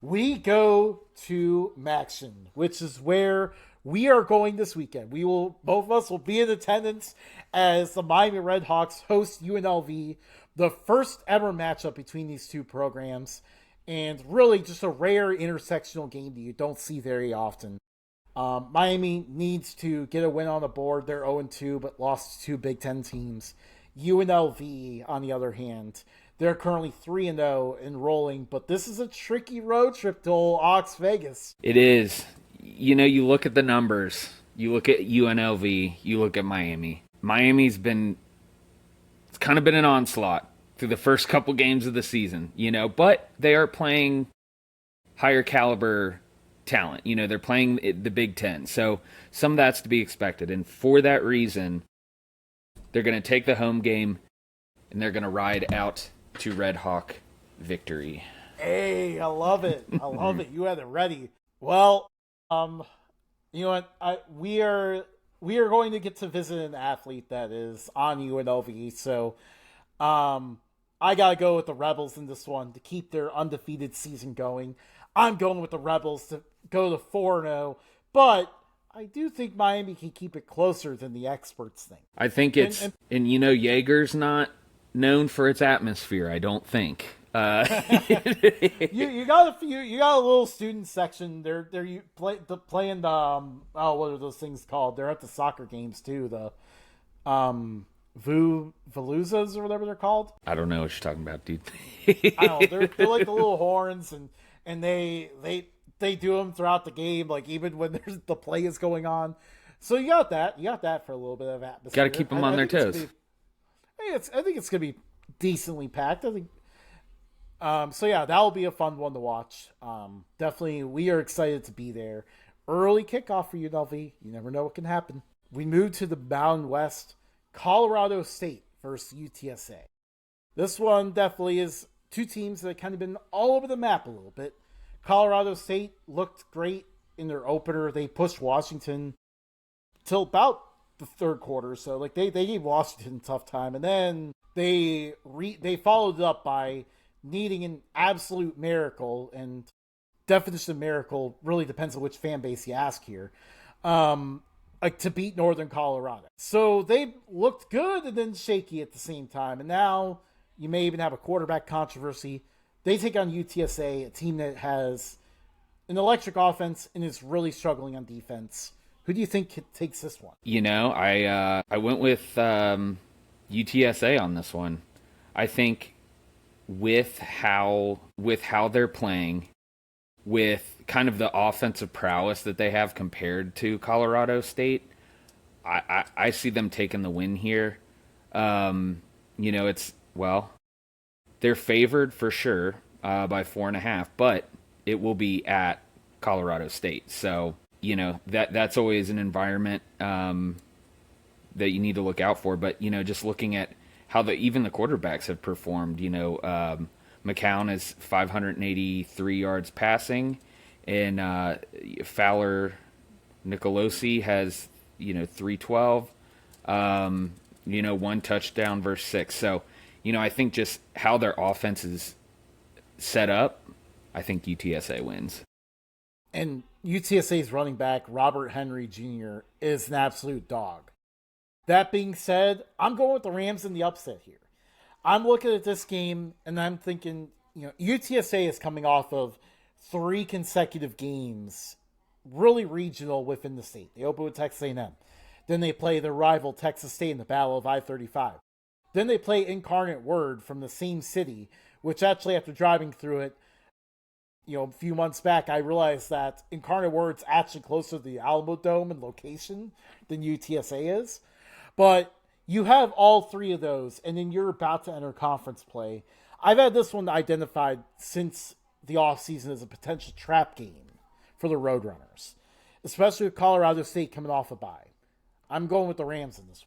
We go to Maction, which is where we are going this weekend. Both of us will be in attendance as the Miami Redhawks host UNLV, the first ever matchup between these two programs, and really just a rare intersectional game that you don't see very often. Miami needs to get a win on the board. They're 0-2, but lost to two Big Ten teams. UNLV, on the other hand, they're currently 3-0 and rolling, but this is a tricky road trip to old Ox Vegas. It is. You look at the numbers. You look at UNLV. You look at Miami. It's kind of been an onslaught through the first couple games of the season, but they are playing higher caliber talent. They're playing the Big Ten. So some of that's to be expected. And for that reason, they're going to take the home game and they're going to ride out to Red Hawk victory. Hey, I love it. I love it. You had it ready. Well, you know what? We are going to get to visit an athlete that is on UNLV. So, I gotta go with the Rebels in this one to keep their undefeated season going. I'm going with the Rebels to go to 4-0, but I do think Miami can keep it closer than the experts think. I think Jaeger's not known for its atmosphere, I don't think. You got a little student section. They're playing the what are those things called? They're at the soccer games too. The Veluzas or whatever they're called. I don't know what you're talking about, dude. I don't know. They're like the little horns, and they do them throughout the game, like even when the play is going on. So you got that for a little bit of atmosphere. Got to keep them on their toes. I think it's gonna be decently packed. I think. So yeah, that will be a fun one to watch. Definitely, we are excited to be there. Early kickoff for UNLV. You never know what can happen. We move to the Mountain West. Colorado State versus UTSA. This one definitely is two teams that have kind of been all over the map a little bit. Colorado State looked great in their opener. They pushed Washington till about the third quarter. So like they gave Washington a tough time, and then they followed it up by needing an absolute miracle, and definition of miracle really depends on which fan base you ask here. Like to beat Northern Colorado. So they looked good and then shaky at the same time. And now you may even have a quarterback controversy. They take on UTSA, a team that has an electric offense and is really struggling on defense. Who do you think takes this one? I went with UTSA on this one. I think with how they're playing, with kind of the offensive prowess that they have compared to Colorado State, I see them taking the win here. They're favored for sure by 4.5, but it will be at Colorado State. So, that's always an environment that you need to look out for. But, just looking at how even the quarterbacks have performed, McCown is 583 yards passing, and Fowler Nicolosi has 312, one touchdown versus 6. So I think just how their offense is set up, I think UTSA wins. And UTSA's running back Robert Henry Jr. is an absolute dog. That being said, I'm going with the Rams in the upset here. I'm looking at this game and I'm thinking, UTSA is coming off of 3 consecutive games, really regional within the state. They open with Texas A&M. Then they play their rival Texas State in the Battle of I-35. Then they play Incarnate Word from the same city, which actually after driving through it, a few months back, I realized that Incarnate Word's actually closer to the Alamo Dome in location than UTSA is. But you have all 3 of those, and then you're about to enter conference play. I've had this one identified since the offseason as a potential trap game for the Roadrunners, especially with Colorado State coming off a bye. I'm going with the Rams in this